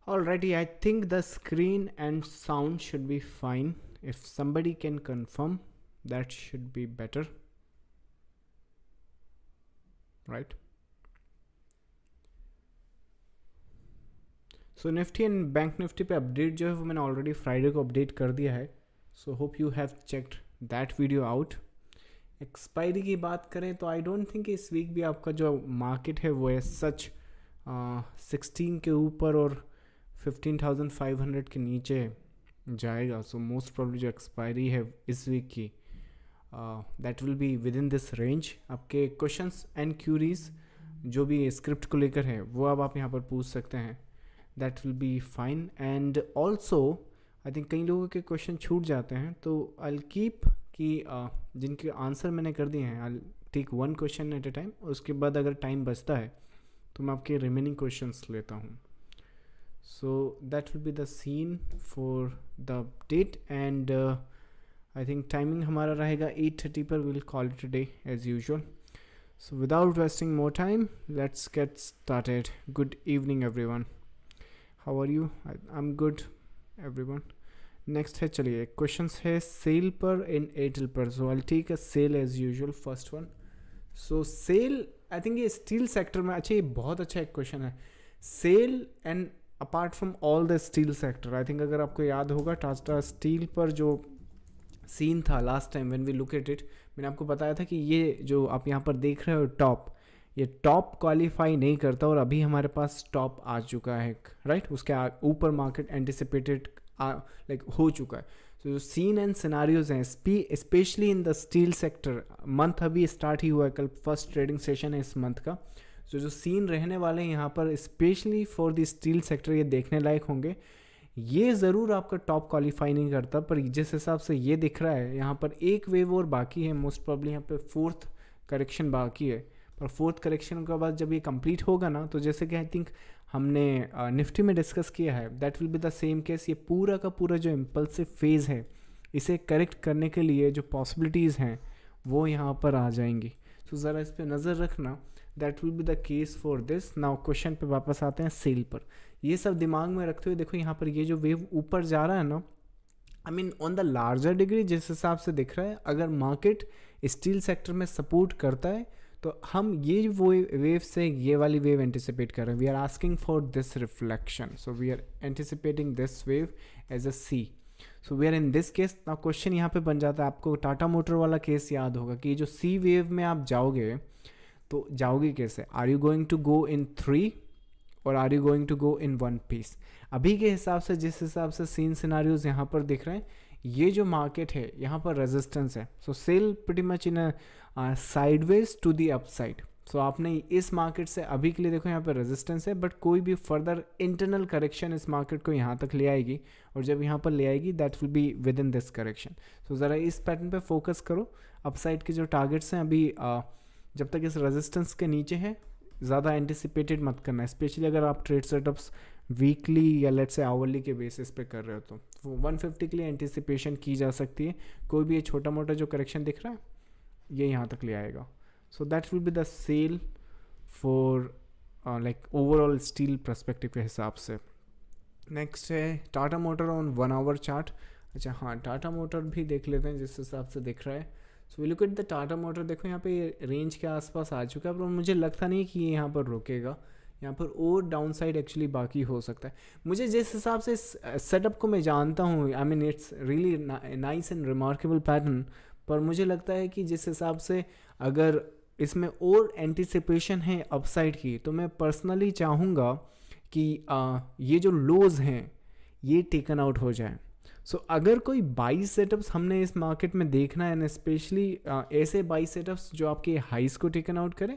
Alrighty, I think the screen and sound should be fine. If somebody can confirm, that should be better, right? So Nifty and bank Nifty पे update जो है वो मैंने already Friday को update कर दिया है. So hope you have checked that video out. Expiry की बात करें तो आई डोंट थिंक इस वीक भी आपका जो मार्केट है वो है सच 16 के ऊपर और 15,500 के नीचे जाएगा. सो मोस्ट प्रॉब्ली जो एक्सपायरी है इस वीक की that will be within this range. आपके क्वेश्चंस एंड क्यूरीज जो भी स्क्रिप्ट को लेकर है वो अब आप यहाँ पर पूछ सकते हैं. That will be fine. And also I think कई लोगों के क्वेश्चन छूट जाते हैं तो आई कीप कि जिनके आंसर मैंने कर दिए हैं I take one question at a time. उसके बाद अगर टाइम बचता है तो मैं आपके रिमेनिंग क्वेश्चंस लेता हूँ. So that will be the scene for the update. And I think timing हमारा रहेगा 8:30 पर. Will call it a day as usual. So without wasting more time let's get started. Good evening everyone. How are you? I am good everyone. Next है, चलिए questions है sell पर in Airtel पर. So I take a sell as usual first one. So sell I think ये steel sector में अच्छा, ये बहुत अच्छा एक क्वेश्चन है. SAIL and apart from all the steel sector, I think अगर आपको याद होगा टाटा स्टील पर जो सीन था last time when we look at it, मैंने आपको बताया था कि ये जो आप यहाँ पर देख रहे हो टॉप, ये टॉप क्वालिफाई नहीं करता और अभी हमारे पास टॉप आ चुका है, राइट? उसके ऊपर मार्केट एंटिसिपेटेड लाइक हो चुका है. तो जो सीन एंड सिनारियोज हैं specially in the steel sector, month अभी स्टार्ट ही हुआ है, कल फर्स्ट ट्रेडिंग सेशन है इस मंथ का. जो सीन रहने वाले हैं यहाँ पर specially for the steel sector, ये देखने लायक होंगे. ये ज़रूर आपका टॉप क्वालिफाई नहीं करता, पर जिस हिसाब से ये दिख रहा है यहाँ पर एक वेव और बाकी है. मोस्ट प्रॉब्ली यहाँ पे फोर्थ करेक्शन बाकी है. पर फोर्थ करेक्शन के बाद जब ये कंप्लीट होगा ना, तो जैसे कि आई थिंक हमने निफ्टी में डिस्कस किया है, that will be the same case. ये पूरा का पूरा जो इम्पल्सिव फेज़ है, इसे करेक्ट करने के लिए जो पॉसिबिलिटीज़ हैं वो यहाँ पर आ जाएंगी. तो ज़रा इस पर नज़र रखना. That will be the case for this. Now question पे वापस आते हैं सेल पर. ये सब दिमाग में रखते हुए देखो यहाँ पर ये जो वेव ऊपर जा रहा है ना, I mean on the larger degree जिस हिसाब से दिख रहा है, अगर मार्केट स्टील सेक्टर में सपोर्ट करता है तो हम ये वो वेव से ये वाली वेव एंटिसिपेट कर रहे हैं. We are asking for this reflection. So we are anticipating this wave as a C. So we are in this case. Now question यहाँ पे बन जाता है, आपको टाटा मोटर वाला केस याद होगा कि जो सी वेव में आप जाओगे तो जाओगे कैसे? Are you going to go in 3 और are you going to go in 1 piece? अभी के हिसाब से जिस हिसाब से सीन सिनारियोज यहाँ पर दिख रहे हैं, ये जो मार्केट है यहाँ पर रेजिस्टेंस है. So sell pretty much in sideways to the upside. सो आपने इस मार्केट से अभी के लिए देखो यहाँ पर रेजिस्टेंस है, बट कोई भी फर्दर इंटरनल करेक्शन इस मार्केट को यहाँ तक ले आएगी, और जब यहाँ पर ले आएगी that will be within this correction. So ज़रा इस पैटर्न पे फोकस करो. अपसाइड के जो टारगेट्स हैं अभी जब तक इस रेजिस्टेंस के नीचे है ज़्यादा एंटिसिपेटेड मत करना, स्पेशली अगर आप ट्रेड सेटअप्स वीकली या लेट्स से आवरली के बेसिस पे कर रहे हो तो 150 के लिए एंटिसिपेशन की जा सकती है. कोई भी ये छोटा मोटा जो करेक्शन दिख रहा है ये यहाँ तक ले आएगा. So that will be the SAIL for like overall steel perspective के हिसाब से. नेक्स्ट है Tata motor on 1 hour chart. अच्छा हाँ, टाटा मोटर भी देख लेते हैं जिस हिसाब से दिख रहा है. So we look at the Tata motor. देखो यहाँ पे रेंज के आसपास आ चुका है, पर मुझे लगता नहीं कि ये यहाँ पर रुकेगा. यहाँ पर और डाउन साइड एक्चुअली बाकी हो सकता है. मुझे जिस हिसाब से सेटअप को मैं जानता हूँ, I mean it's really nice and remarkable pattern, पर मुझे लगता है कि जिस हिसाब से अगर इसमें और एंटिसिपेशन है अपसाइड की, तो मैं पर्सनली चाहूँगा कि ये जो लोज हैं ये टेकन आउट हो जाए. सो अगर कोई बाई सेटअप्स हमने इस मार्केट में देखना है, एंड स्पेशली ऐसे बाई सेटअप्स जो आपके हाइस को टेकन आउट करें,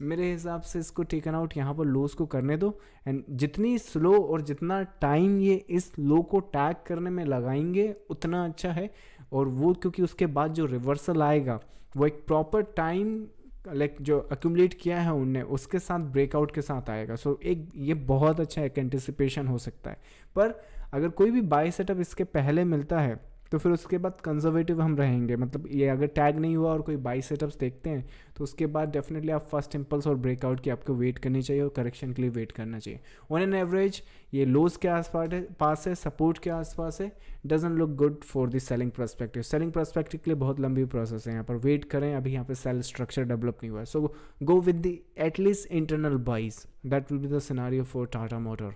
मेरे हिसाब से इसको टेकन आउट यहाँ पर लोस को करने दो. एंड जितनी स्लो और जितना टाइम ये इस लो को टैग करने में लगाएंगे उतना अच्छा है. और वो क्योंकि उसके बाद जो रिवर्सल आएगा वो एक प्रॉपर टाइम लाइक जो अक्यूमुलेट किया है उनने उसके साथ ब्रेकआउट के साथ आएगा. सो एक ये बहुत अच्छा एक एंटिसिपेशन हो सकता है. पर अगर कोई भी बाय सेटअप इसके पहले मिलता है तो फिर उसके बाद कंजर्वेटिव हम रहेंगे, मतलब ये अगर टैग नहीं हुआ और कोई बाई सेटअप्स देखते हैं तो उसके बाद डेफिनेटली आप फर्स्ट इम्पल्स और ब्रेकआउट की आपको वेट करनी चाहिए और करेक्शन के लिए वेट करना चाहिए। ऑन एन एवरेज ये लोज के पास है, सपोर्ट के आसपास है, doesn't look good for the selling perspective. Selling perspective के लिए बहुत लंबी प्रोसेस है, यहाँ पर वेट करें, अभी यहाँ पे सेल स्ट्रक्चर डेवलप नहीं हुआ है। So go with the at least internal buys, that will be the scenario for Tata motor.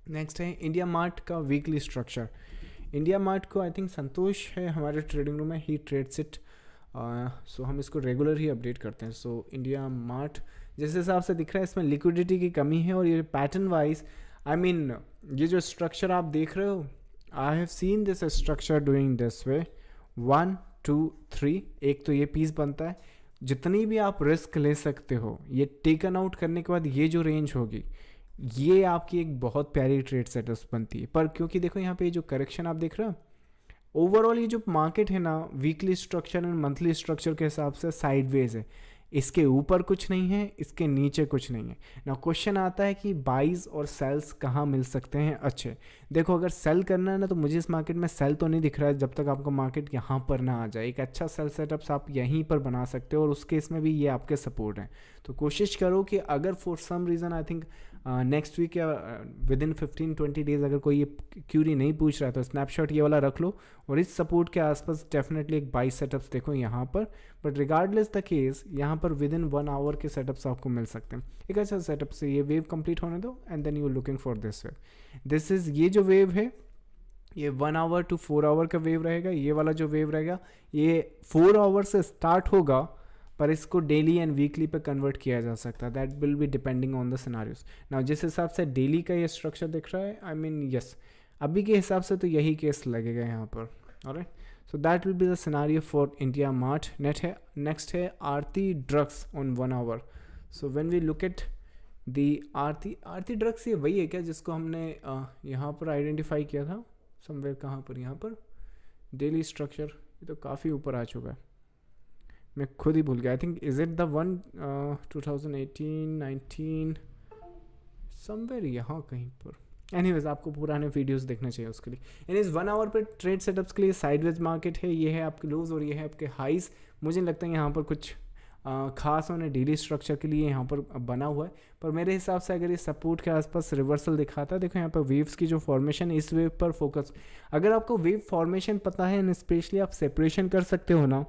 Next है इंडिया मार्ट का वीकली स्ट्रक्चर। इंडिया मार्ट को आई थिंक संतोष है हमारे ट्रेडिंग रूम में, ही ट्रेड्स इट, सो हम इसको रेगुलर ही अपडेट करते हैं। सो इंडिया मार्ट जिस हिसाब से दिख रहा है इसमें लिक्विडिटी की कमी है, और ये पैटर्न वाइज आई मीन ये जो स्ट्रक्चर आप देख रहे हो, I have seen this structure doing this way 1 2 3, एक तो ये पीस बनता है, जितनी भी आप रिस्क ले सकते हो ये टेकन आउट करने के बाद ये जो रेंज होगी ये आपकी एक बहुत प्यारी ट्रेड सेटअप्स बनती है। पर क्योंकि देखो यहाँ पे जो करेक्शन आप देख रहे हो, ओवरऑल ये जो मार्केट है ना weekly structure and monthly structure के हिसाब से साइडवेज है, इसके ऊपर कुछ नहीं है, इसके नीचे कुछ नहीं है ना। क्वेश्चन आता है कि बाइज और सेल्स कहाँ मिल सकते हैं अच्छे। देखो अगर सेल करना है ना तो मुझे इस मार्केट में सेल तो नहीं दिख रहा है जब तक आपका मार्केट यहाँ पर ना आ जाए। एक अच्छा सेल सेटअप्स आप यहीं पर बना सकते हो और उस केस में भी ये आपके सपोर्ट हैं। तो कोशिश करो कि अगर for some reason I think next week या विद इन 15-20 डेज अगर कोई ये क्यूरी नहीं पूछ रहा है तो स्नैपशॉट ये वाला रख लो और इस सपोर्ट के आसपास डेफिनेटली एक बाई सेटअप्स देखो यहाँ पर। बट रिगार्डलेस द केस यहाँ पर विद इन 1 आवर के सेटअप्स आपको मिल सकते हैं। एक अच्छा सेटअप से ये वेव कंप्लीट होने दो and then you looking for this wave. This is ये जो वेव है ये 1 आवर टू 4 आवर का वेव रहेगा। ये वाला जो वेव रहेगा ये 4 आवर से स्टार्ट होगा पर इसको डेली एंड वीकली पे कन्वर्ट किया जा सकता है। That will be depending on the scenarios. Now जिस हिसाब से डेली का ये स्ट्रक्चर दिख रहा है आई मीन यस अभी के हिसाब से तो यही केस लगेगा यहाँ पर। Alright, so that will be the scenario for India mart. Next है Aarti drugs on 1 hour. So when we look at the Aarti drugs, ये वही है क्या जिसको हमने यहाँ पर आइडेंटिफाई किया था समवेयर, कहाँ पर, यहाँ पर डेली स्ट्रक्चर, ये तो काफ़ी ऊपर आ चुका है, मैं खुद ही भूल गया। I think is it the one 2018-19 somewhere यहाँ कहीं पर। एनीवेज आपको पुराने वीडियोस देखना चाहिए उसके लिए। एनीवेज 1 आवर पे ट्रेड सेटअप्स के लिए साइडवेज मार्केट है, ये है आपके लोज और ये है आपके हाइज। मुझे नहीं लगता है यहाँ पर कुछ खास होने डेली स्ट्रक्चर के लिए यहाँ पर बना हुआ है, पर मेरे हिसाब से अगर ये सपोर्ट के आसपास रिवर्सल दिखाता है, देखो यहाँ पर वेव्स की जो फॉर्मेशन, इस वेव पर फोकस। अगर आपको वेव फॉर्मेशन पता है एंड स्पेशली आप सेपरेशन कर सकते हो ना,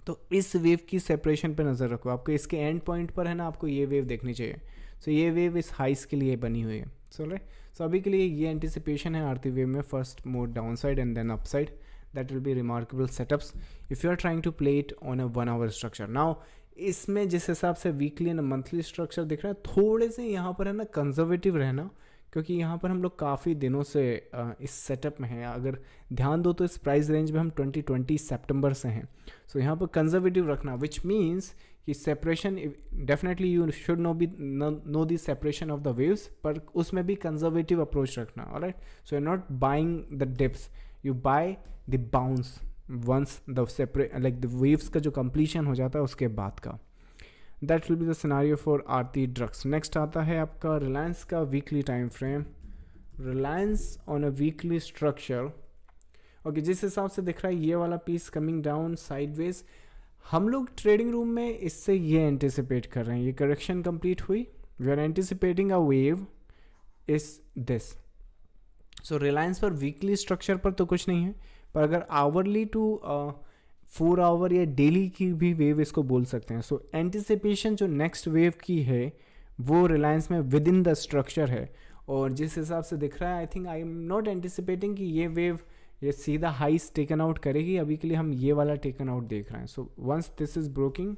तो इस वेव की सेपरेशन पे नज़र रखो। आपको इसके एंड पॉइंट पर है ना आपको ये वेव देखनी चाहिए। सो ये वेव इस हाइस के लिए बनी हुई है। सो अभी के लिए ये एंटिसिपेशन है आरती वेव में, first more down side and then up side. That will be remarkable setups if you are trying to play it on a 1 hour structure. Now इसमें जिस हिसाब से वीकली एंड मंथली स्ट्रक्चर दिख रहा है, थोड़े से यहाँ पर है ना कंजर्वेटिव रहना, क्योंकि यहाँ पर हम लोग काफ़ी दिनों से इस सेटअप में हैं। अगर ध्यान दो तो इस प्राइस रेंज में हम 2020 सितंबर से हैं। सो यहाँ पर कंजर्वेटिव रखना, विच मीन्स कि separation definitely you should know the separation of the waves, पर उसमें भी कंजर्वेटिव अप्रोच रखना। Alright, so you not buying the dips, you buy the bounce once the separate like the waves का जो completion हो जाता है उसके बाद का। That will be the scenario for Aarti drugs. Next आता है आपका रिलायंस का weekly time frame. Reliance on a weekly structure, okay, जिस हिसाब से दिख रहा है ये वाला पीस कमिंग डाउन साइडवेज, हम लोग ट्रेडिंग रूम में इससे ये एंटिसिपेट कर रहे हैं, ये करेक्शन कंप्लीट हुई, we are anticipating a wave is this. So Reliance पर वीकली स्ट्रक्चर पर तो कुछ नहीं है, पर अगर आवरली टू 4 आवर या डेली की भी वेव इसको बोल सकते हैं। सो एंटिसिपेशन जो नेक्स्ट वेव की है वो रिलायंस में विद इन द स्ट्रक्चर है, और जिस हिसाब से दिख रहा है I think I am not anticipating कि ये वेव ये सीधा हाइस टेकन आउट करेगी। अभी के लिए हम ये वाला टेकन आउट देख रहे हैं। So once this is broking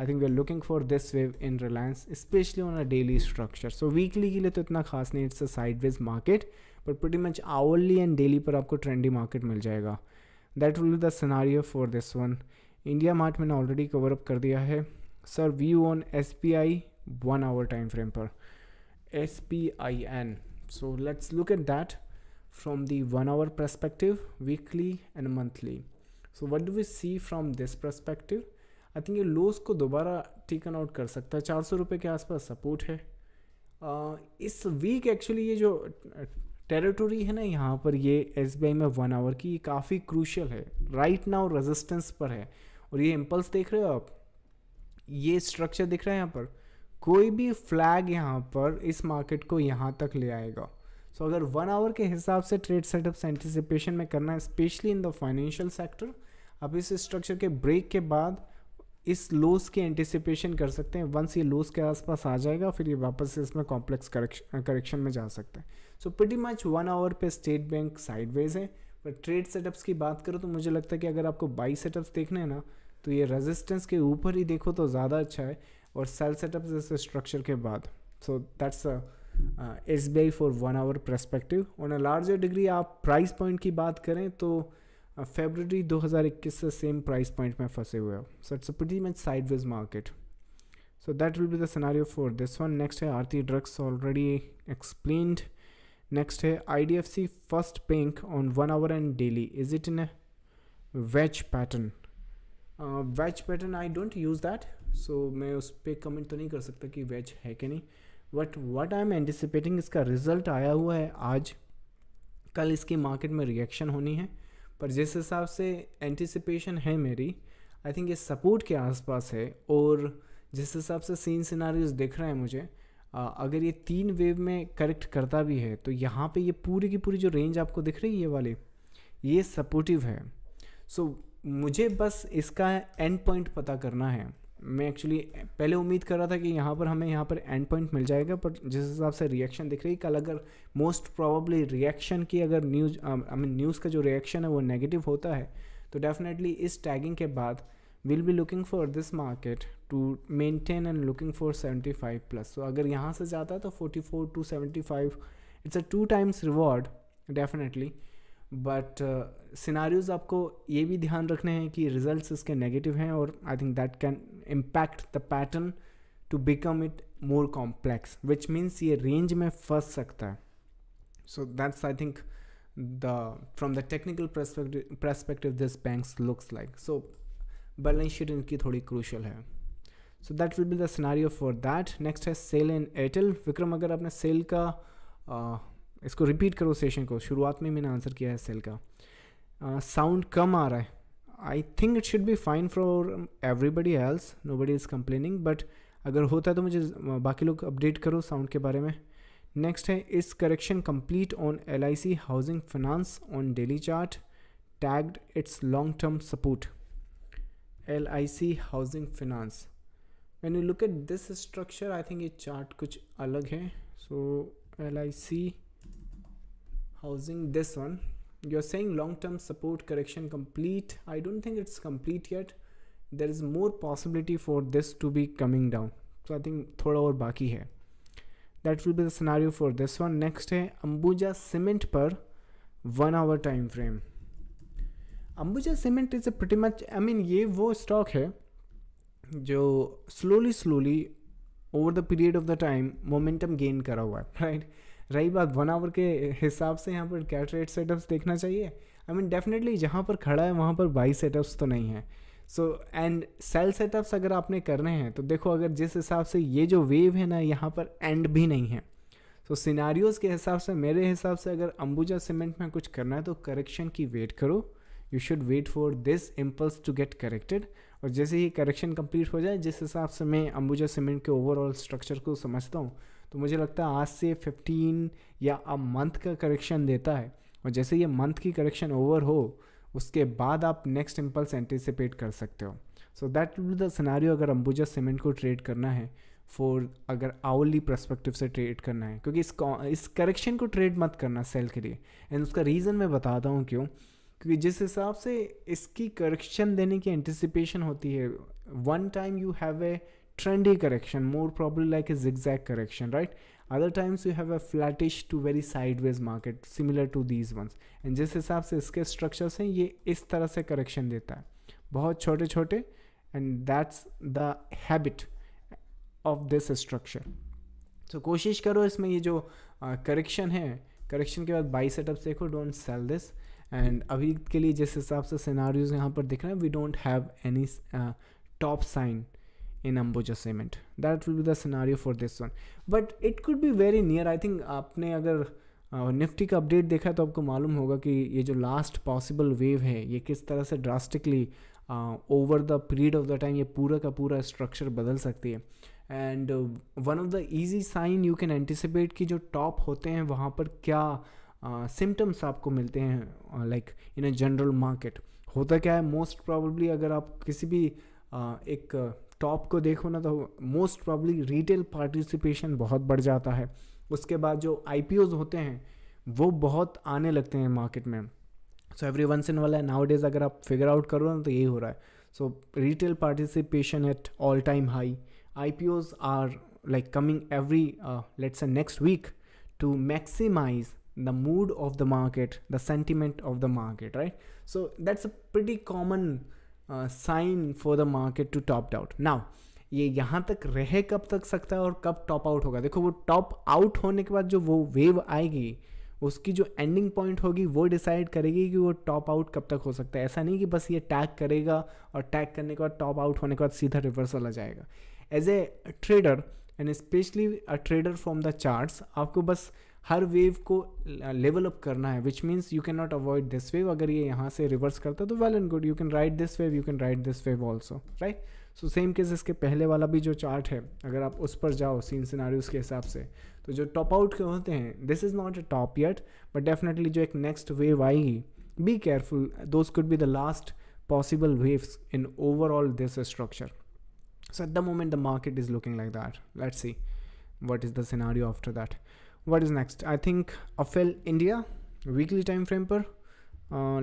I think we are looking for this wave in Reliance, specially on a daily structure. So weekly के लिए तो इतना खास नहीं, इट्स अ साइडवेज मार्केट, पर pretty much hourly and daily पर आपको trendy market मिल जाएगा। That will be the scenario for this one. India mart मैंने ऑलरेडी कवर अप कर दिया है। Sir view on SPI 1 our time frame पर, SPIN। So let's look at that from the 1 hour perspective, weekly and monthly. So what do we see from this perspective? I think ये loss को दोबारा taken out कर सकता है, 400 रुपये के आसपास सपोर्ट है। इस वीक एक्चुअली ये जो टेरिटोरी है ना यहाँ पर, ये एसबीआई में 1 आवर की, ये काफ़ी क्रूशियल है, राइट नाउ रेजिस्टेंस पर है। और ये इम्पल्स देख रहे हो आप, ये स्ट्रक्चर दिख रहा है यहाँ पर, कोई भी फ्लैग यहाँ पर इस मार्केट को यहाँ तक ले आएगा। सो अगर 1 आवर के हिसाब से ट्रेड सेटअप्स एंटिसिपेशन में करना है, specially in the financial sector, आप इस स्ट्रक्चर के ब्रेक के बाद इस लोस की एंटिसिपेशन कर सकते हैं। वंस ये लोस के आसपास आ जाएगा, फिर ये वापस से इसमें कॉम्प्लेक्स करेक्शन में जा सकते हैं। सो प्रीटी मच 1 आवर पे स्टेट बैंक साइडवेज है। पर ट्रेड सेटअप्स की बात करो तो मुझे लगता है कि अगर आपको बाई सेटअप्स देखने हैं ना, तो ये रेजिस्टेंस के ऊपर ही देखो तो ज़्यादा अच्छा है, और सेल सेटअप्स जैसे स्ट्रक्चर के बाद। So that's S B I for 1 hour perspective. On a larger degree आप प्राइस पॉइंट की बात करें तो फरवरी 2021 से सेम प्राइस पॉइंट में फंसे हुए हो। So it's a pretty much sideways market. So that will be the scenario for this one. Next है Aarti drugs, already explained. Next है IDFC first bank on 1 hour and daily, is it in a wedge pattern? Wedge pattern I don't use that, so मैं उस पर comment तो नहीं कर सकता कि वेज है कि नहीं। But what I am anticipating, इसका रिजल्ट आया हुआ है आज, कल इसकी मार्केट में रिएक्शन होनी है। पर जिस हिसाब से एंटिसिपेशन है मेरी, आई थिंक ये सपोर्ट के आसपास है। और जिस हिसाब से सीन सिनारियोज दिख रहे हैं मुझे, अगर ये 3 वेव में करेक्ट करता भी है तो यहाँ पे ये पूरी की पूरी जो रेंज आपको दिख रही है ये वाली, ये सपोर्टिव है। सो मुझे बस इसका एंड पॉइंट पता करना है। मैं एक्चुअली पहले उम्मीद कर रहा था कि यहाँ पर हमें यहाँ पर एंड पॉइंट मिल जाएगा, पर जिस हिसाब से रिएक्शन दिख रही है, कल अगर मोस्ट प्रोबेबली रिएक्शन की अगर न्यूज़ का जो रिएक्शन है वो नेगेटिव होता है, तो डेफिनेटली इस टैगिंग के बाद will be looking for this market to maintain and looking for 75 plus. So अगर यहाँ से जाता है तो 44 to 75, it's a 2 times reward definitely. But scenarios आपको ये भी ध्यान रखने हैं कि रिजल्ट्स इसके नेगेटिव हैं, और I think that can impact the pattern to become it more complex, which means ये रेंज में फंस सकता है। So that's I think from the technical perspective this banks looks like. So balance sheet इनकी थोड़ी crucial है। So that will be the scenario for that. Next है sell in Airtel. Vikram, अगर आपने सेल का इसको रिपीट करो सेशन को, शुरुआत में मैंने आंसर किया है सेल का। साउंड कम आ रहा है, I think it should be fine for everybody else, nobody is complaining, but अगर होता है तो मुझे बाकी लोग अपडेट करो साउंड के बारे में। नेक्स्ट है इस correction complete on LIC housing finance on daily chart, tagged it's long term support. LIC housing finance, when you look at this structure, I think ये चार्ट कुछ अलग है। सो LIC housing, this one, you're saying long term support correction complete. I don't think it's complete yet. There is more possibility for this to be coming down, so I think थोड़ा और बाकी है। That will be the scenario for this one. Next है Ambuja cement पर 1 hour time frame. Ambuja cement is a pretty much, I mean ये वो stock है जो slowly over the period of the time momentum gain करा हुआ है, राइट। रही बात 1 आवर के हिसाब से यहाँ पर क्या ट्रेड सेटअप्स देखना चाहिए, आई मीन डेफिनेटली जहाँ पर खड़ा है वहाँ पर बाई सेटअप्स तो नहीं है। सो एंड सेल सेटअप्स अगर आपने करने हैं तो देखो, अगर जिस हिसाब से ये जो वेव है ना, यहाँ पर एंड भी नहीं है। सो सिनारियोज़ के हिसाब से, मेरे हिसाब से अगर अंबुजा सीमेंट में कुछ करना है तो करेक्शन की वेट करो। You should wait for this impulse to get corrected, और जैसे ही करेक्शन कंप्लीट हो जाए, जिस हिसाब से मैं अंबुजा सीमेंट के ओवरऑल स्ट्रक्चर को समझता हूँ, तो मुझे लगता है आज से 15 या अ मंथ का करेक्शन देता है, और जैसे ये मंथ की करेक्शन ओवर हो उसके बाद आप नेक्स्ट इम्पल्स एंटिसिपेट कर सकते हो। सो that will be the scenario अगर अंबुजा सीमेंट को ट्रेड करना है, फॉर अगर आवरली पर्सपेक्टिव से ट्रेड करना है, क्योंकि इस करेक्शन को ट्रेड मत करना सेल के लिए। एंड उसका रीज़न मैं बताता हूँ क्यों, क्योंकि जिस हिसाब से इसकी करेक्शन देने की एंटिसिपेशन होती है, one time you have a trendy correction, more probably like a zigzag correction, right? Other times you have a flattish to very sideways market similar to these ones, and जिस हिसाब से इसके structures हैं, ये इस तरह से correction देता है, बहुत छोटे छोटे, and that's the habit of this structure. So कोशिश करो इसमें ये जो correction है, correction के बाद buy setups देखो, don't sell this. and अभी के लिए जिस हिसाब से scenarios यहाँ पर दिख रहे हैं, we don't have any top sign in Ambuja cement. That will be the scenario for this one, but it could be very near. I think आपने अगर निफ्टी का अपडेट देखा तो आपको मालूम होगा कि ये जो लास्ट पॉसिबल वेव है ये किस तरह से drastically over the period of the time ये पूरा का पूरा स्ट्रक्चर बदल सकती है. And one of the easy sign you can anticipate कि जो टॉप होते हैं वहाँ पर क्या सिम्टम्स आपको मिलते हैं like in a general market. होता क्या है, मोस्ट प्रॉब्ली अगर आप किसी भी एक टॉप को देखो ना तो मोस्ट प्रॉब्ली रिटेल पार्टिसिपेशन बहुत बढ़ जाता है. उसके बाद जो IPOs होते हैं वो बहुत आने लगते हैं मार्केट में. सो एवरी वंस इन वाला नाउ डेज अगर आप फिगर आउट करो ना तो यही हो रहा है. So retail participation at all time high. IPOs are like coming every let's say next week to maximize the mood of the market, the sentiment of the market, right? So that's a pretty common sign for the market to top out. Now ये यहाँ तक रह कब तक सकता है और कब टॉप आउट होगा. देखो वो टॉप आउट होने के बाद जो वो वेव आएगी उसकी जो एंडिंग पॉइंट होगी वो डिसाइड करेगी कि वो टॉप आउट कब तक हो सकता है. ऐसा नहीं कि बस ये टैग करेगा और टैग करने के बाद टॉप आउट होने के बाद सीधा रिवर्सल आ जाएगा. As a trader and specially a trader from the charts आपको बस हर वेव को लेवल अप करना है, which means you can not avoid this wave. अगर ये यहाँ से रिवर्स करता है तो well and good, you can ride this wave, you can ride this wave also, right. So same case इसके पहले वाला भी जो चार्ट है अगर आप उस पर जाओ सीन सिनारियोस के हिसाब से तो जो टॉप आउट के होते हैं this is not a top yet but definitely जो एक नेक्स्ट वेव आएगी be careful, those could be the last possible waves in overall this structure. So at the moment the market is looking like that. Let's see what is the scenario after that. What is next? I think AFL India weekly time frame पर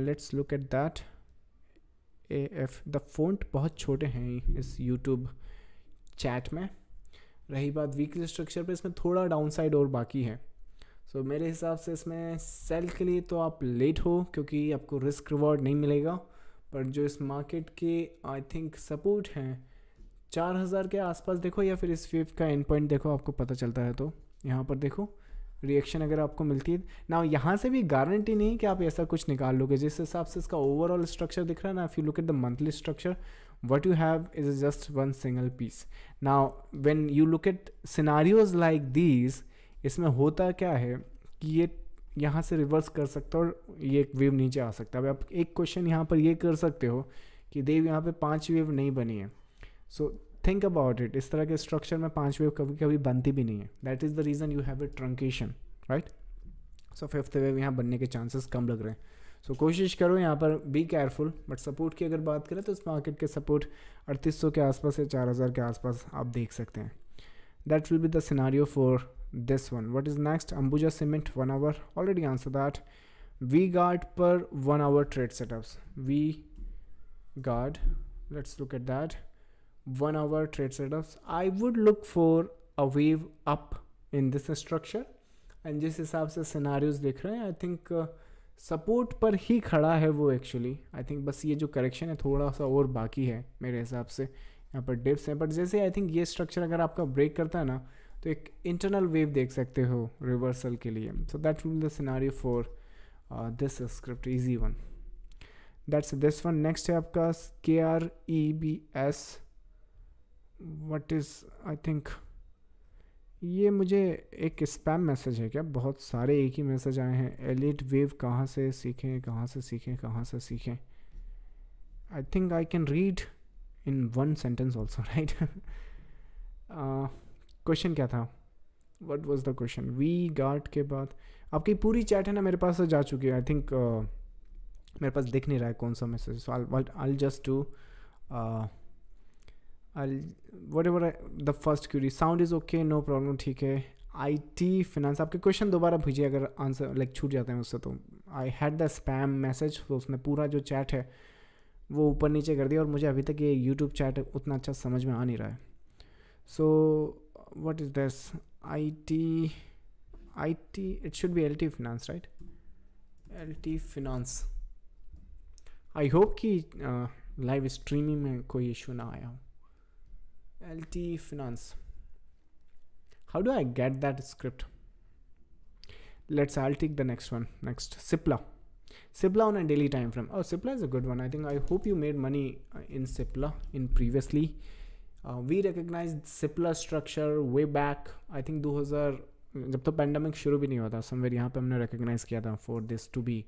let's look at that. AF the font बहुत छोटे हैं इस YouTube chat में. रही बात weekly structure पे इसमें थोड़ा डाउन साइड और बाकी है. सो मेरे हिसाब से इसमें सेल के लिए तो आप लेट हो क्योंकि आपको रिस्क रिवॉर्ड नहीं मिलेगा. पर जो इस मार्केट के आई थिंक सपोर्ट हैं 4000 के आसपास देखो या फिर इस वेव का एंड पॉइंट देखो आपको पता चलता है. तो यहाँ पर देखो रिएक्शन अगर आपको मिलती है ना, यहाँ से भी गारंटी नहीं कि आप ऐसा कुछ निकाल लोगे. जिस हिसाब से इसका ओवरऑल स्ट्रक्चर दिख रहा है ना, if you look at the monthly structure what you have is just one single piece. Now when you look at scenarios like these, इसमें होता क्या है कि ये यहाँ से रिवर्स कर सकता है और ये एक वेव नीचे आ सकता है. अब आप एक क्वेश्चन यहाँ पर ये कर सकते हो कि देव यहाँ पे 5 वेव नहीं बनी है. सो थिंक अबाउट इट, इस तरह के स्ट्रक्चर में 5 वेव कभी कभी बनती भी नहीं है. That is the reason you have a truncation, right. So 5th wave यहाँ बनने के चांसेस कम लग रहे हैं. सो कोशिश करो यहाँ पर बी केयरफुल. बट सपोर्ट की अगर बात करें तो इस मार्केट के सपोर्ट 3800 के आसपास या 4000 के आसपास आप देख सकते हैं. That will be the scenario for this one. What is next? Ambuja cement 1 hour, already answer that. V guard पर 1 hour trade setups. V guard, let's look at that. 1 hour trade setups. I would look for a wave up in this structure. And जिस हिसाब से scenarios दिख रहे हैं I think support पर ही खड़ा है वो एक्चुअली. आई थिंक बस ये जो करेक्शन है थोड़ा सा और बाकी है मेरे हिसाब से. यहाँ पर डिप्स हैं बट जैसे आई थिंक ये स्ट्रक्चर अगर आपका ब्रेक करता है ना तो एक इंटरनल वेव देख सकते हो रिवर्सल के लिए. सो that will the scenario for this script, easy one. That's this one. Next है आपका KREBS. What is, I think ये मुझे एक स्पैम मैसेज है क्या? बहुत सारे एक ही मैसेज आए हैं. एलिट वेव कहाँ से सीखें, कहाँ से सीखें, कहाँ से सीखें. I think I can read in 1 sentence also, right. Question क्या था? What was the question? V guard के बाद आपकी पूरी चैट है ना मेरे पास जा चुकी है. आई थिंक मेरे पास दिख नहीं रहा है कौन सा message. So I'll just do whatever the first query. Sound is okay, no problem, ठीक है. IT finance, आपके क्वेश्चन दोबारा भेजिए अगर आंसर लाइक छूट जाते हैं उससे. तो I had the spam message, तो उसने पूरा जो चैट है वो ऊपर नीचे कर दिया और मुझे अभी तक ये यूट्यूब चैट उतना अच्छा समझ में आ नहीं रहा है. So what is this? IT it should be LT finance, right. LT finance. I hope कि लाइव स्ट्रीमिंग में कोई इशू ना आया हो. LT finance. How do I get that script? I'll take the next one. Next, Cipla on a daily time frame. Oh, Cipla is a good one. I hope you made money in Cipla in previously. We recognized Cipla structure way back. I think 2000 जब तो pandemic शुरू भी नहीं हुआ था, somewhere यहाँ पे हमने रिकग्नाइज किया था for this to be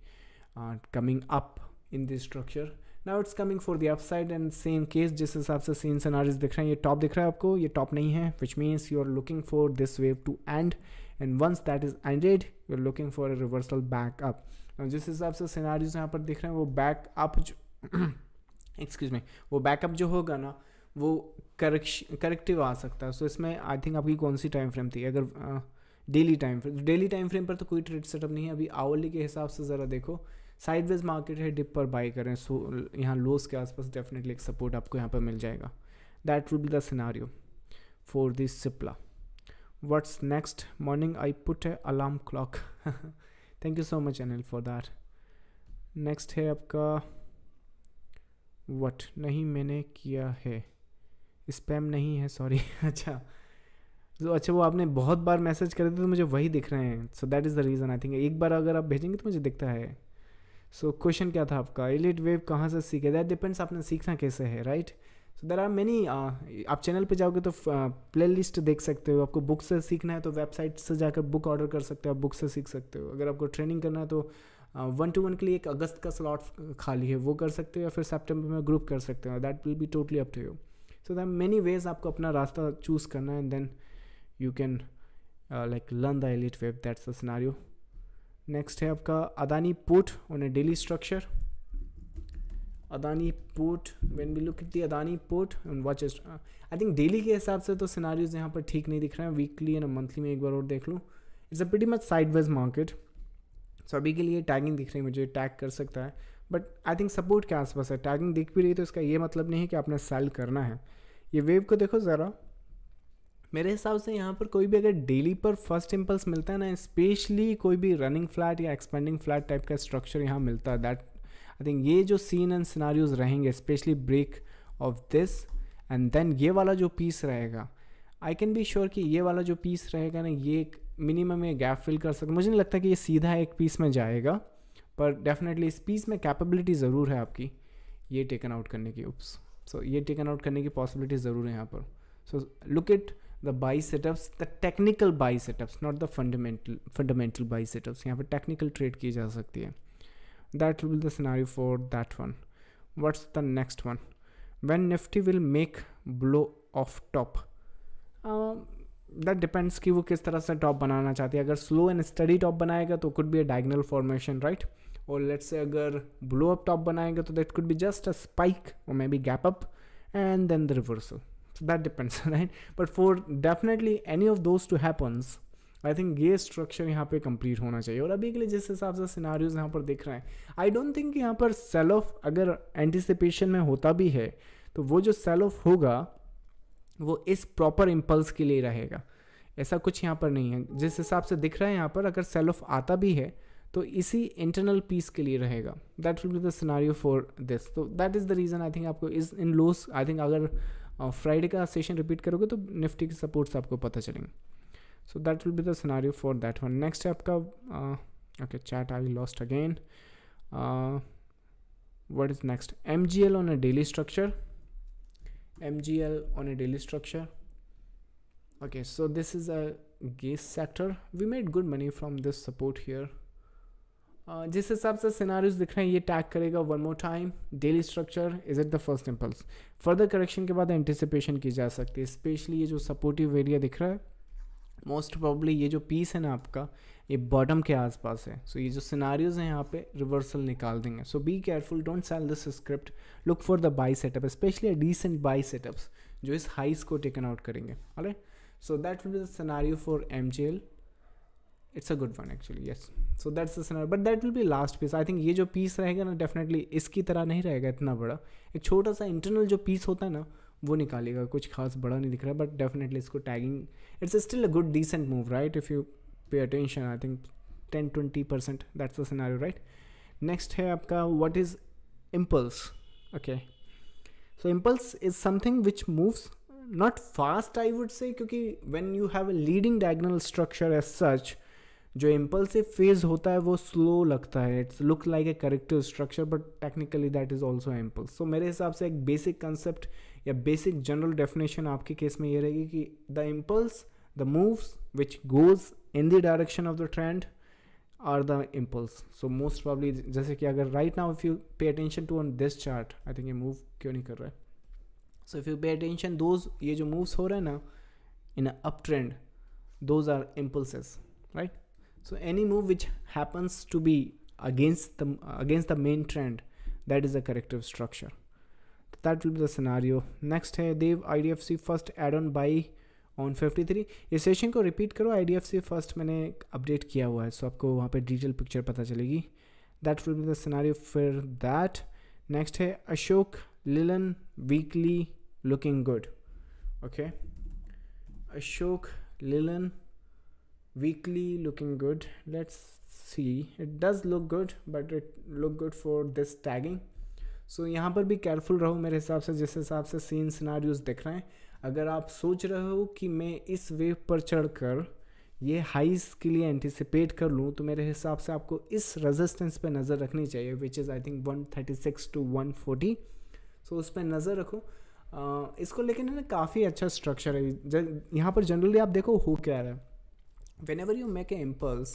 coming up in this structure. Now it's coming for the upside and same case. जिस हिसाब से सीन सिनारियोस दिख रहे हैं, ये टॉप दिख रहा है आपको, ये टॉप नहीं है, which means you are looking for this wave to end, and once that is ended you are looking for a reversal back up. जिस हिसाब से सिनारियोस यहाँ पर दिख रहे हैं, वो बैक अप जो एक्सक्यूज मी, वो बैकअप जो होगा ना वो करेक्टिव आ सकता है. सो इसमें आई थिंक आपकी कौन सी टाइम फ्रेम थी, अगर डेली टाइम फ्रेम पर तो कोई ट्रेड सेटअप नहीं है अभी. आवरली के हिसाब से ज़रा देखो, साइडवेज मार्केट है, डिप पर बाई करें. सो यहाँ लोस के आसपास डेफिनेटली एक सपोर्ट आपको यहाँ पर मिल जाएगा. That will be the scenario for this Cipla. What's next? Morning I put A alarm clock. Thank you so much Anil for that. Next है आपका व्हाट, नहीं मैंने किया है, स्पैम नहीं है, सॉरी. अच्छा वो आपने बहुत बार मैसेज करे थे तो मुझे वही दिख रहे हैं. So that is the reason. I think एक बार अगर आप भेजेंगे तो मुझे दिखता है. सो क्वेश्चन क्या था आपका, एलिट वेव कहाँ से सीखे? दैट डिपेंड्स आपने सीखना कैसे है, right. So there are many. आप चैनल पे जाओगे तो प्ले लिस्ट देख सकते हो. आपको बुक से सीखना है तो वेबसाइट से जाकर बुक ऑर्डर कर सकते हो, आप बुक से सीख सकते हो. अगर आपको ट्रेनिंग करना है तो 1-to-1 के लिए एक अगस्त का स्लॉट खाली है, वो कर सकते हो, या फिर सितंबर में ग्रुप कर सकते हो. That will be totally up to you. So that many ways आपको अपना रास्ता चूज़ करना है, and then you can like learn the Elliott wave. That's the scenario. Next है आपका Adani port on a daily structure. Adani port, when we look at the Adani port and watch, I think daily के हिसाब से तो scenarios यहाँ पर ठीक नहीं दिख रहे हैं. वीकली एंड मंथली में एक बार और देख लूँ. It's a pretty much sideways market. So अभी के लिए टैगिंग दिख रही है, मुझे टैग कर सकता है, बट आई थिंक सपोर्ट के आसपास है. टैगिंग दिख भी रही तो इसका ये मतलब नहीं है कि आपने सेल करना है. ये वेव को देखो ज़रा. मेरे हिसाब से यहाँ पर कोई भी अगर डेली पर फर्स्ट इम्पल्स मिलता है ना, स्पेशली कोई भी रनिंग फ्लैट या एक्सपेंडिंग फ्लैट टाइप का स्ट्रक्चर यहाँ मिलता है, दैट आई थिंक ये जो सीन एंड सिनारियोज रहेंगे, specially break of this and then ये वाला जो पीस रहेगा, आई कैन बी श्योर कि ये वाला जो पीस रहेगा ना, ये एक मिनिमम ये गैप फिल कर सकता. मुझे नहीं लगता कि ये सीधा एक पीस में जाएगा, पर डेफिनेटली इस पीस में कैपेबिलिटी ज़रूर है आपकी ये टेकन आउट करने की. उप्स, सो ये टेकन आउट करने की पॉसिबिलिटी ज़रूर है यहाँ पर. So look at the by setups, the technical by setups, not the fundamental by setups. यहाँ पर टेक्निकल ट्रेड की जा सकती है. That will be the scenario for that one. What's the next one? When Nifty will make blow of top. That depends कि वो किस तरह से टॉप बनाना चाहती है. अगर स्लो एंड स्टडी टॉप बनाएगा तो could be a diagonal formation, right. और लेट्स से अगर ब्लो अप टॉप बनाएगा तो that could be just a spike और maybe gap up and then the reversal. So that depends, right? But for definitely any of those to happens, I think ये structure यहाँ पे complete होना चाहिए. और अभी के लिए जिस हिसाब से सिनारियोज यहाँ पर दिख रहे हैं, आई डोंट थिंक यहाँ पर सेल ऑफ अगर एंटिसिपेशन में होता भी है तो वो जो सेल ऑफ होगा वो इस प्रॉपर इम्पल्स के लिए रहेगा. ऐसा कुछ यहाँ पर नहीं है. जिस हिसाब से दिख रहा है यहाँ पर, अगर सेल ऑफ आता भी है तो इसी इंटरनल पीस के लिए रहेगा. That will be the scenario for this. तो that is the reason I think आपको इस इन लोस, आई थिंक अगर फ्राइडे का सेशन रिपीट करोगे तो निफ्टी के सपोर्ट्स आपको पता चलेंगे. So that will be the scenario for that one. Next है आपका okay, chat I lost again. What is next? MGL on a daily structure. MGL on a daily structure. Okay, so this is a gas sector. We made good money from this support here. जिस हिसाब से scenarios दिख रहे हैं, ये tag करेगा one more time. Daily structure is it the first impulse. Further correction के बाद एंटिसिपेशन की जा सकती है. स्पेशली ये जो सपोर्टिव एरिया दिख रहा है, मोस्ट प्रॉब्ली ये जो पीस है ना आपका, ये बॉटम के आसपास है. सो ये जो सिनारियोज हैं यहाँ पे रिवर्सल निकाल देंगे. So be careful, don't sell this script. Look for the buy setup, specially decent buy setups जो इस हाइस को टेकन आउट करेंगे. Alright, so that will be the scenario for MGL. It's a good one actually, yes. So that's the scenario, but that will be last piece. I think ये जो piece रहेगा ना, definitely इसकी तरह नहीं रहेगा इतना बड़ा. एक छोटा सा इंटरनल जो पीस होता है ना, वो निकालेगा. कुछ खास बड़ा नहीं दिख रहा है, बट डेफिनेटली इसको tagging, it's still a good decent move, right. If you pay attention, I think 10-20%, that's the scenario, right. Next है आपका what is impulse. Okay, so impulse is something which moves not fast, I would say, क्योंकि when you have a leading diagonal structure as such, जो impulsive phase होता है वो slow लगता है. It's look like a corrective structure, but technically that is also impulse. So मेरे हिसाब से एक बेसिक कंसेप्ट या बेसिक जनरल डेफिनेशन आपके केस में ये रहेगी कि the impulse the moves which goes in the direction of the trend are the impulse. So most probably जैसे कि अगर right now if you pay attention to on this chart, I think ये move क्यों नहीं कर रहा है. So if you pay attention, those ये जो moves हो रहे हैं ना in a uptrend, those are impulses, right? So any move which happens to be against the main trend, that is a corrective structure. That will be the scenario. Next है देव IDFC first aid on by on 53. इस session को repeat करो. IDFC first मैंने update किया हुआ है, सो आपको वहाँ पे डिटेल पिक्चर पता चलेगी. That will be the scenario for that. Next है Ashok Leyland weekly looking good. Okay, Ashok Leyland weekly looking good. Let's see, it does look good, but it look good for this tagging. So यहाँ पर भी careful रहो मेरे हिसाब से. जिस हिसाब से सीन सिनारियोज दिख रहे हैं, अगर आप सोच रहे हो कि मैं इस वेव पर चढ़कर ये हाइस के लिए एंटिसिपेट कर लूँ, तो मेरे हिसाब से आपको इस रेजिस्टेंस पे नज़र रखनी चाहिए, which is I think 136 to 140. सो उस पर नज़र रखो. इसको लेकिन है ना काफ़ी अच्छा स्ट्रक्चर है. यहाँ पर जनरली आप देखो हो क्या रहा है. Whenever you make an impulse,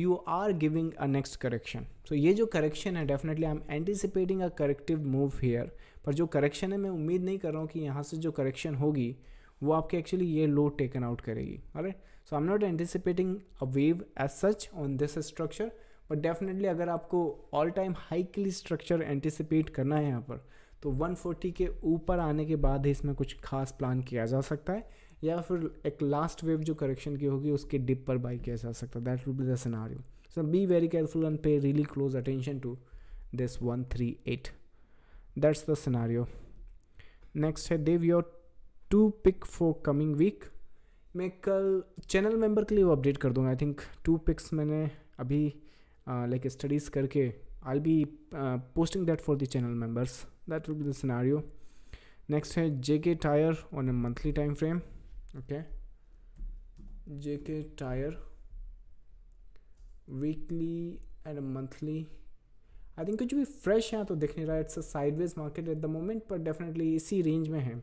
you are giving a next correction. So ये जो correction है, definitely I'm anticipating a corrective move here. पर जो correction है मैं उम्मीद नहीं कर रहा हूँ कि यहाँ से जो correction होगी वो आपके actually ये low taken out करेगी. Alright, so I'm not anticipating a wave as such on this structure, but definitely अगर आपको all time high के लिए structure anticipate करना है यहाँ पर, तो 140 के ऊपर आने के बाद ही इसमें कुछ खास प्लान किया जा सकता है, या फिर एक लास्ट वेव जो करेक्शन की होगी उसके डिप पर बाई किया जा सकता है. That will be the scenario. So be very careful and pay really close attention to this 138. That's the scenario. Next है देव your 2 pick for coming week. मैं कल चैनल मेंबर के लिए वो अपडेट कर दूंगा. आई थिंक 2 पिक्स मैंने अभी लाइक स्टडीज़ करके I be posting that for the channel members. That will be the scenario. Next है JK tyre on a monthly time frame. Okay, JK Tire weekly and a monthly. I think कुछ भी fresh यहाँ तो दिख नहीं रहा है. It's a sideways market at the moment, पर डेफिनेटली इसी रेंज में है.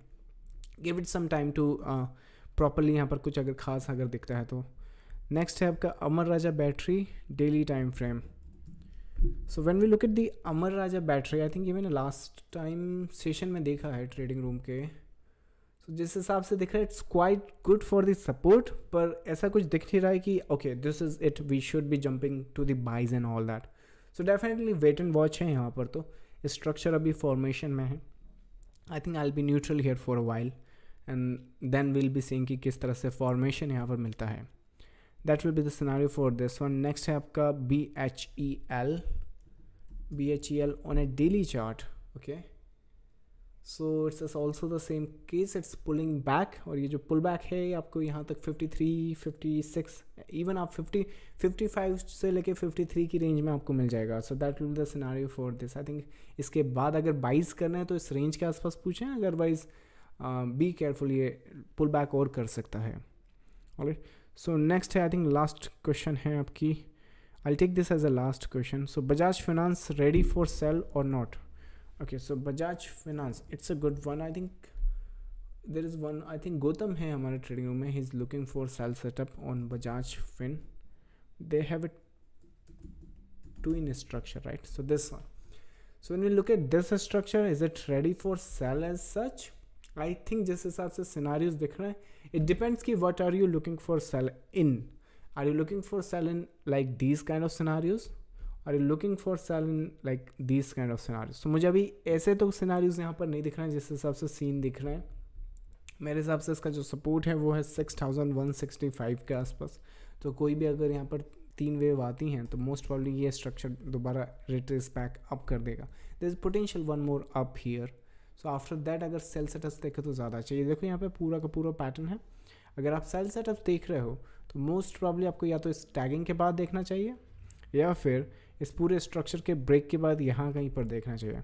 Give it some time to properly यहाँ पर कुछ अगर खास अगर दिखता है तो. नेक्स्ट है आपका Amar Raja battery daily time frame. So when we look at the Amar Raja battery, I think ये मैंने लास्ट टाइम सेशन में देखा है ट्रेडिंग रूम के. तो जिस हिसाब से दिख रहा है it's quite good for the support, पर ऐसा कुछ दिख नहीं रहा है कि okay this is it, we should be jumping to the buys and all that. So definitely wait and watch है यहाँ पर. तो स्ट्रक्चर अभी फॉर्मेशन में है. I think I will be neutral here for a while and then will be seeing कि किस तरह से फॉर्मेशन यहाँ पर मिलता है. That will be the scenario for this one. Next है आपका BHEL on a daily chart. Okay, so it's also the same case, it's pulling back. और ये जो पुल बैक है आपको यहाँ तक 53, 56, इवन आप 55 से लेके 53 की रेंज में आपको मिल जाएगा. सो that will be the scenario for this. I think इसके बाद अगर बाइज करना है तो इस रेंज के आसपास पूछें, अदरवाइज बी केयरफुल, ये पुल बैक और कर सकता है. ऑलराइट, सो नेक्स्ट है आई थिंक लास्ट क्वेश्चन है आपकी. I take this as a last question. So Bajaj finance ready for sell और not. Okay, so Bajaj Finance, it's a good one. I think there is one, I think Gautam है हमारे trading room में, he's looking for sell setup on Bajaj Fin. They have it 2 in structure, right? So this one. So when we look at this structure, is it ready for sell as such? I think जिस हिसाब से scenarios दिख रहे हैं, it depends कि what are you looking for sell in. Are you looking for sell in like these kind of scenarios? Are you looking for sell in like these kind of scenarios? So मुझे अभी ऐसे तो scenarios यहाँ पर नहीं दिख रहे हैं जिस हिसाब से सीन दिख रहे हैं. मेरे हिसाब से इसका जो सपोर्ट है वो है 6165 के आसपास. तो कोई भी अगर यहाँ पर 3 वेव आती हैं तो मोस्ट प्रॉब्ली ये स्ट्रक्चर दोबारा रिट्रेस बैक अप कर देगा. There is potential one more up here. So after that अगर सेल सेटअप्स देखें तो ज़्यादा चाहिए. देखो यहाँ पे पूरा का पूरा पैटर्न है. अगर आप सेल सेटअप्स देख रहे हो तो मोस्ट प्रॉब्ली आपको या तो इस टैगिंग के बाद देखना चाहिए या फिर इस पूरे स्ट्रक्चर के ब्रेक के बाद यहाँ कहीं पर देखना चाहिए.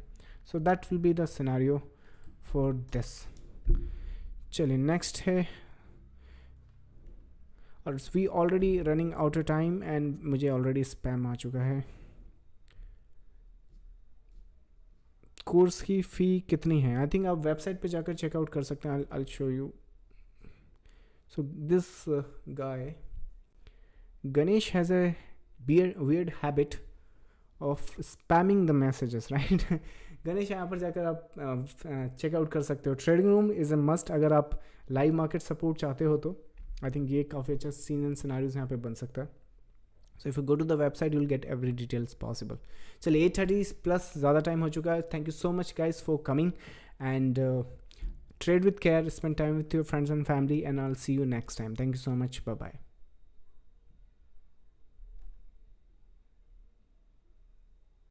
So that will be the scenario for this. चलिए नेक्स्ट है, और we already running out of time and मुझे ऑलरेडी स्पैम आ चुका है. कोर्स की फ़ी कितनी है? आई थिंक आप वेबसाइट पे जाकर चेकआउट कर सकते हैं. I show you. So this guy Ganesh has a weird habit of spamming the messages, right? Ganesh यहाँ पर जाकर आप चेकआउट कर सकते हो. Trading room is a must अगर आप लाइव मार्केट सपोर्ट चाहते हो तो आई थिंक ये काफ़ी अच्छा सीन एंड सिनारियोज यहाँ पे बन सकता है. So if you go to the website you will get every details possible. चलिए 8:30 प्लस ज़्यादा टाइम हो चुका है. Thank you so much guys for coming and trade with care, spend time with your friends and family, and I'll see you next time. Thank you so much. Bye bye.